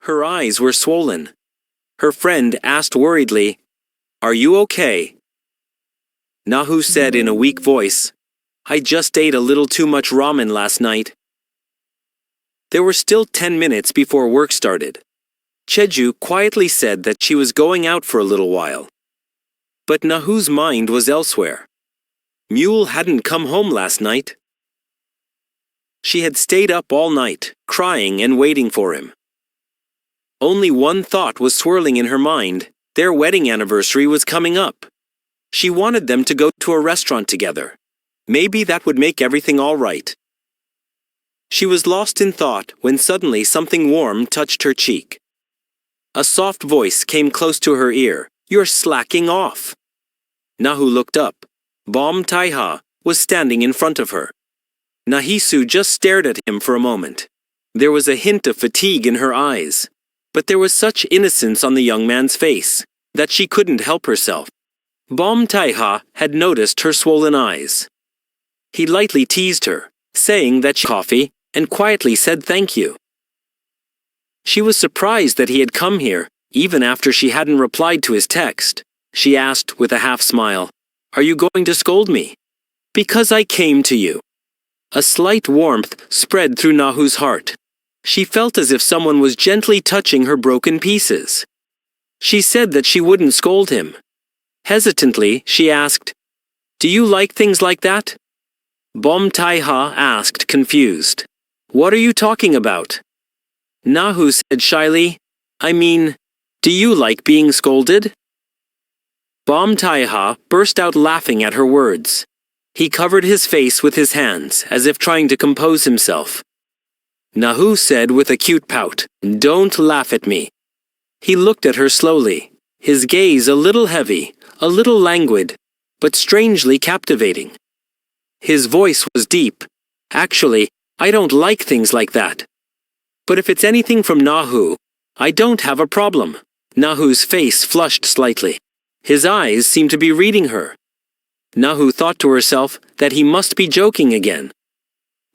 Her eyes were swollen. Her friend asked worriedly, "Are you okay?" Nahu said in a weak voice, "I just ate a little too much ramen last night." There were still 10 minutes before work started. Cheju quietly said that she was going out for a little while. But Nahu's mind was elsewhere. Mule hadn't come home last night. She had stayed up all night, crying and waiting for him. Only one thought was swirling in her mind: their wedding anniversary was coming up. She wanted them to go to a restaurant together. Maybe that would make everything all right. She was lost in thought when suddenly something warm touched her cheek. A soft voice came close to her ear. "You're slacking off." Nahu looked up. Bom Taiha was standing in front of her. Nahisu just stared at him for a moment. There was a hint of fatigue in her eyes, but there was such innocence on the young man's face that she couldn't help herself. Bom Taiha had noticed her swollen eyes. He lightly teased her, saying that she had coffee, and quietly said thank you. She was surprised that he had come here, even after she hadn't replied to his text. She asked with a half smile, "Are you going to scold me?" "Because I came to you." A slight warmth spread through Nahu's heart. She felt as if someone was gently touching her broken pieces. She said that she wouldn't scold him. Hesitantly, she asked, "Do you like things like that?" Bom Taiha asked, confused. "What are you talking about?" Nahu said shyly, "I mean, do you like being scolded?" Bom Taiha burst out laughing at her words. He covered his face with his hands, as if trying to compose himself. Nahu said with a cute pout, "Don't laugh at me." He looked at her slowly, his gaze a little heavy, a little languid, but strangely captivating. His voice was deep. "Actually, I don't like things like that. But if it's anything from Nahu, I don't have a problem." Nahu's face flushed slightly. His eyes seemed to be reading her. Nahu thought to herself that he must be joking again.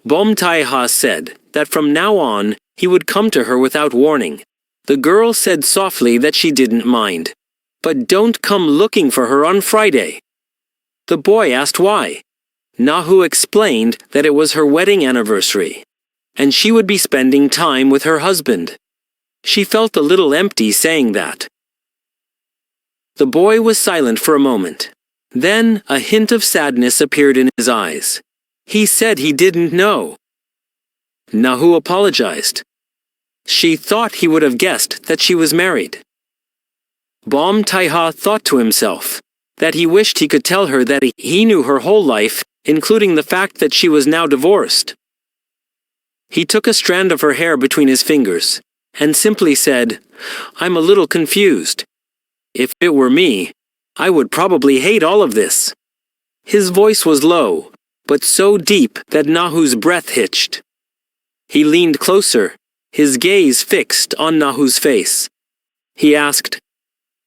Bom Taiha said that from now on, he would come to her without warning. The girl said softly that she didn't mind. "But don't come looking for her on Friday." The boy asked why. Nahu explained that it was her wedding anniversary, and she would be spending time with her husband. She felt a little empty saying that. The boy was silent for a moment. Then a hint of sadness appeared in his eyes. He said he didn't know. Nahu apologized. She thought he would have guessed that she was married. Bom Taiha thought to himself that he wished he could tell her that he knew her whole life, including the fact that she was now divorced. He took a strand of her hair between his fingers and simply said, "I'm a little confused. If it were me, I would probably hate all of this." His voice was low, but so deep that Nahu's breath hitched. He leaned closer, his gaze fixed on Nahu's face. He asked,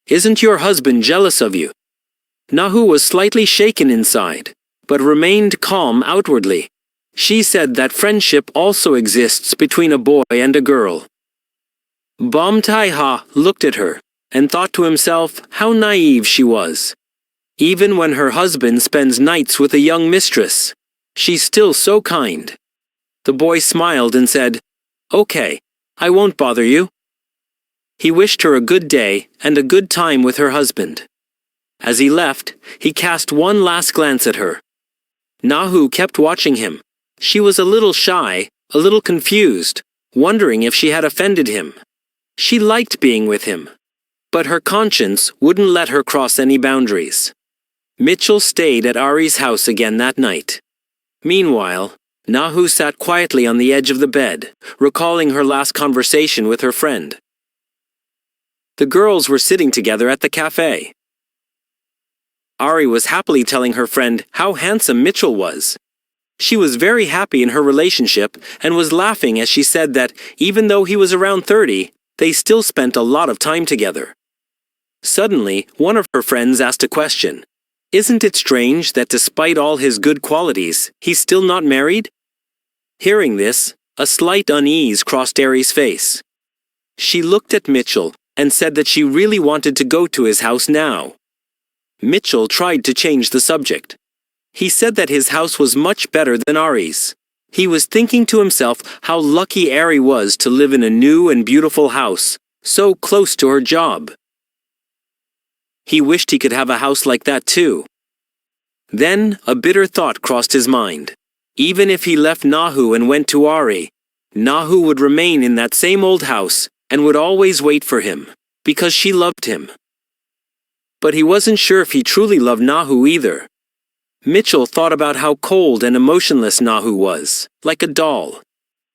"Isn't your husband jealous of you?" Nahu was slightly shaken inside, but remained calm outwardly. She said that friendship also exists between a boy and a girl. Bom Taiha looked at her and thought to himself how naive she was. Even when her husband spends nights with a young mistress, she's still so kind. The boy smiled and said, "Okay, I won't bother you." He wished her a good day and a good time with her husband. As he left, he cast one last glance at her. Nahu kept watching him. She was a little shy, a little confused, wondering if she had offended him. She liked being with him, but her conscience wouldn't let her cross any boundaries. Mitchell stayed at Ari's house again that night. Meanwhile, Nahu sat quietly on the edge of the bed, recalling her last conversation with her friend. The girls were sitting together at the cafe. Ari was happily telling her friend how handsome Mitchell was. She was very happy in her relationship and was laughing as she said that even though he was around 30, they still spent a lot of time together. Suddenly, one of her friends asked a question. Isn't it strange that despite all his good qualities, he's still not married? Hearing this, a slight unease crossed Ari's face. She looked at Mitchell and said that she really wanted to go to his house now. Mitchell tried to change the subject. He said that his house was much better than Ari's. He was thinking to himself how lucky Ari was to live in a new and beautiful house, so close to her job. He wished he could have a house like that too. Then a bitter thought crossed his mind. Even if he left Nahu and went to Ari, Nahu would remain in that same old house and would always wait for him, because she loved him. But he wasn't sure if he truly loved Nahu either. Mitchell thought about how cold and emotionless Nahu was, like a doll.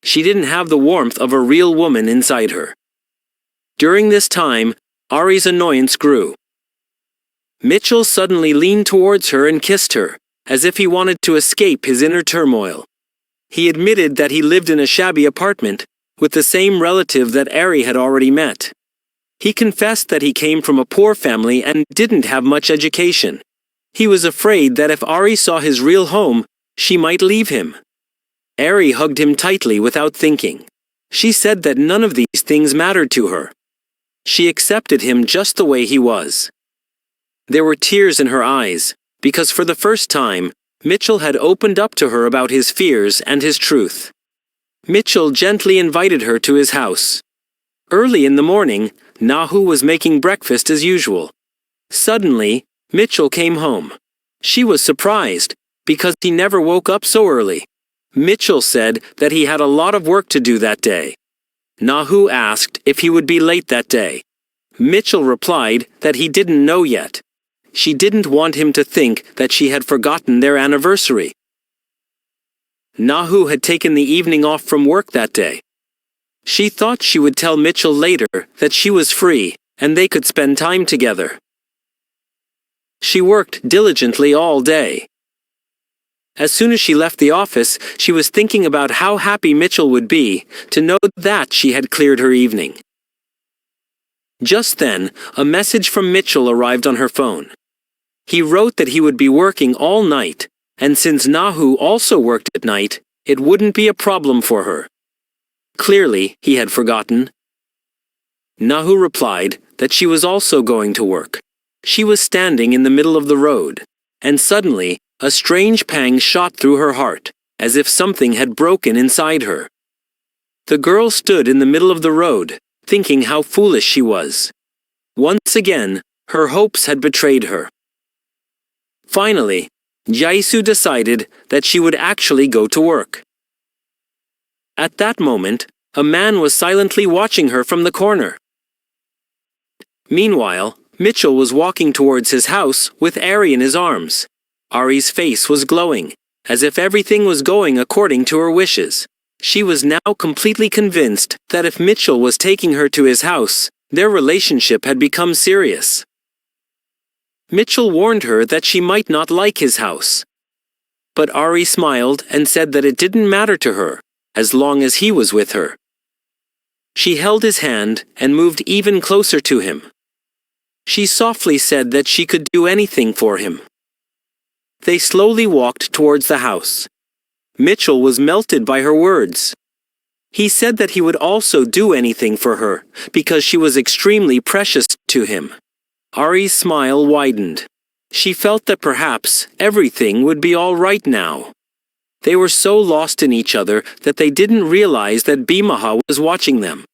She didn't have the warmth of a real woman inside her. During this time, Ari's annoyance grew. Mitchell suddenly leaned towards her and kissed her, as if he wanted to escape his inner turmoil. He admitted that he lived in a shabby apartment, with the same relative that Ari had already met. He confessed that he came from a poor family and didn't have much education. He was afraid that if Ari saw his real home, she might leave him. Ari hugged him tightly without thinking. She said that none of these things mattered to her. She accepted him just the way he was. There were tears in her eyes, because for the first time, Mitchell had opened up to her about his fears and his truth. Mitchell gently invited her to his house. Early in the morning, Nahu was making breakfast as usual. Suddenly, Mitchell came home. She was surprised, because he never woke up so early. Mitchell said that he had a lot of work to do that day. Nahu asked if he would be late that day. Mitchell replied that he didn't know yet. She didn't want him to think that she had forgotten their anniversary. Nahu had taken the evening off from work that day. She thought she would tell Mitchell later that she was free and they could spend time together. She worked diligently all day. As soon as she left the office, she was thinking about how happy Mitchell would be to know that she had cleared her evening. Just then, a message from Mitchell arrived on her phone. He wrote that he would be working all night, and since Nahu also worked at night, it wouldn't be a problem for her. Clearly, he had forgotten. Nahu replied that she was also going to work. She was standing in the middle of the road, and suddenly, a strange pang shot through her heart, as if something had broken inside her. The girl stood in the middle of the road, thinking how foolish she was. Once again, her hopes had betrayed her. Finally, Jaisu decided that she would actually go to work. At that moment, a man was silently watching her from the corner. Meanwhile, Mitchell was walking towards his house with Ari in his arms. Ari's face was glowing, as if everything was going according to her wishes. She was now completely convinced that if Mitchell was taking her to his house, their relationship had become serious. Mitchell warned her that she might not like his house. But Ari smiled and said that it didn't matter to her, as long as he was with her. She held his hand and moved even closer to him. She softly said that she could do anything for him. They slowly walked towards the house. Mitchell was melted by her words. He said that he would also do anything for her, because she was extremely precious to him. Ari's smile widened. She felt that perhaps everything would be all right now. They were so lost in each other that they didn't realize that Bimaha was watching them.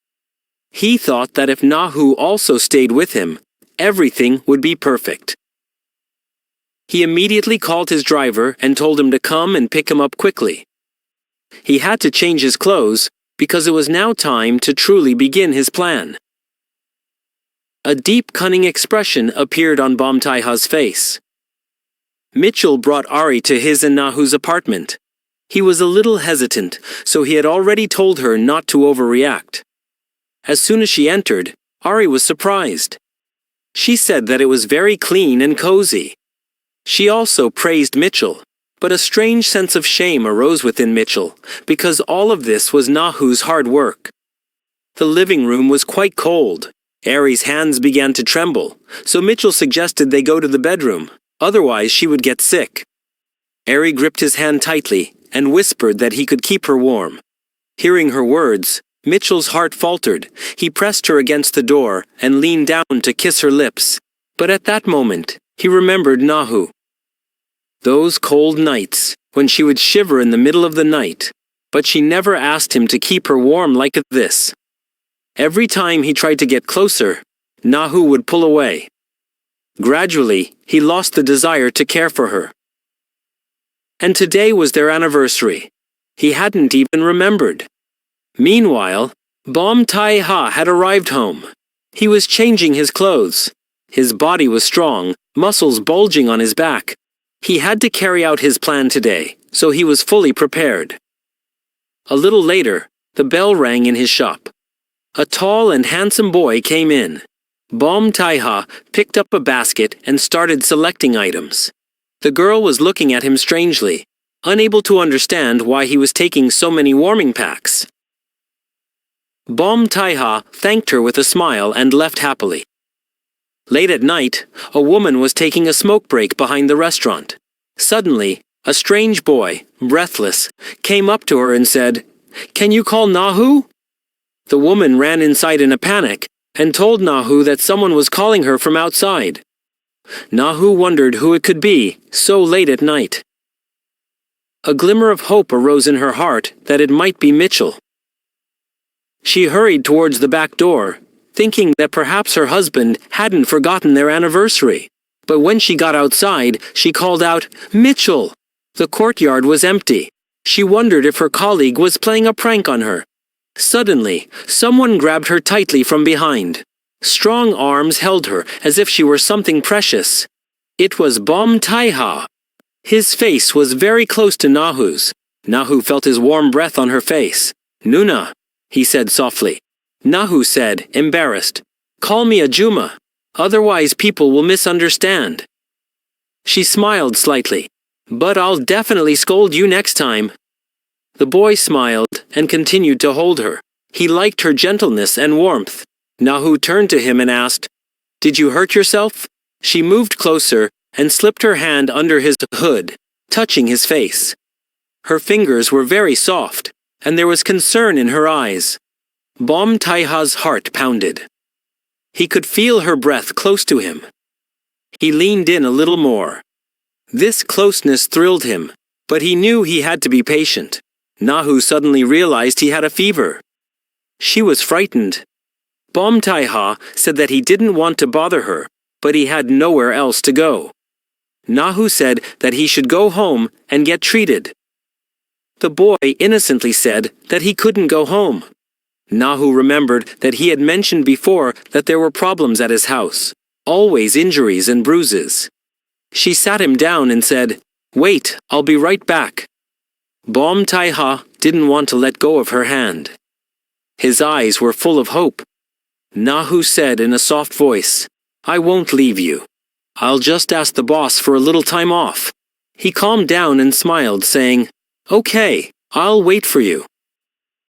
He thought that if Nahu also stayed with him, everything would be perfect. He immediately called his driver and told him to come and pick him up quickly. He had to change his clothes because it was now time to truly begin his plan. A deep, cunning expression appeared on Bomtaiha's face. Mitchell brought Ari to his and Nahu's apartment. He was a little hesitant, so he had already told her not to overreact. As soon as she entered, Ari was surprised. She said that it was very clean and cozy. She also praised Mitchell, but a strange sense of shame arose within Mitchell, because all of this was Nahu's hard work. The living room was quite cold. Ari's hands began to tremble, so Mitchell suggested they go to the bedroom, otherwise she would get sick. Ari gripped his hand tightly and whispered that he could keep her warm. Hearing her words, Mitchell's heart faltered. He pressed her against the door and leaned down to kiss her lips. But at that moment, he remembered Nahu. Those cold nights, when she would shiver in the middle of the night. But she never asked him to keep her warm like this. Every time he tried to get closer, Nahu would pull away. Gradually, he lost the desire to care for her. And today was their anniversary. He hadn't even remembered. Meanwhile, Bom Tai Ha had arrived home. He was changing his clothes. His body was strong, muscles bulging on his back. He had to carry out his plan today, so he was fully prepared. A little later, the bell rang in his shop. A tall and handsome boy came in. Bom Tai Ha picked up a basket and started selecting items. The girl was looking at him strangely, unable to understand why he was taking so many warming packs. Bom Tai Ha thanked her with a smile and left happily. Late at night, a woman was taking a smoke break behind the restaurant. Suddenly, a strange boy, breathless, came up to her and said, "Can you call Nahu?" The woman ran inside in a panic and told Nahu that someone was calling her from outside. Nahu wondered who it could be, so late at night. A glimmer of hope arose in her heart that it might be Mitchell. She hurried towards the back door, thinking that perhaps her husband hadn't forgotten their anniversary. But when she got outside, she called out, "Mitchell!" The courtyard was empty. She wondered if her colleague was playing a prank on her. Suddenly, someone grabbed her tightly from behind. Strong arms held her as if she were something precious. It was Bom Tai Ha. His face was very close to Nahu's. Nahu felt his warm breath on her face. "Nuna," he said softly. Nahu said, embarrassed, "Call me Ajuma. Otherwise people will misunderstand." She smiled slightly. "But I'll definitely scold you next time." The boy smiled and continued to hold her. He liked her gentleness and warmth. Nahu turned to him and asked, "Did you hurt yourself?" She moved closer and slipped her hand under his hood, touching his face. Her fingers were very soft, and there was concern in her eyes. Bom Tai Ha's heart pounded. He could feel her breath close to him. He leaned in a little more. This closeness thrilled him, but he knew he had to be patient. Nahu suddenly realized he had a fever. She was frightened. Bom Tai Ha said that he didn't want to bother her, but he had nowhere else to go. Nahu said that he should go home and get treated. The boy innocently said that he couldn't go home. Nahu remembered that he had mentioned before that there were problems at his house, always injuries and bruises. She sat him down and said, "Wait, I'll be right back." Bom Tai Ha didn't want to let go of her hand. His eyes were full of hope. Nahu said in a soft voice, "I won't leave you. I'll just ask the boss for a little time off." He calmed down and smiled, saying, "Okay, I'll wait for you."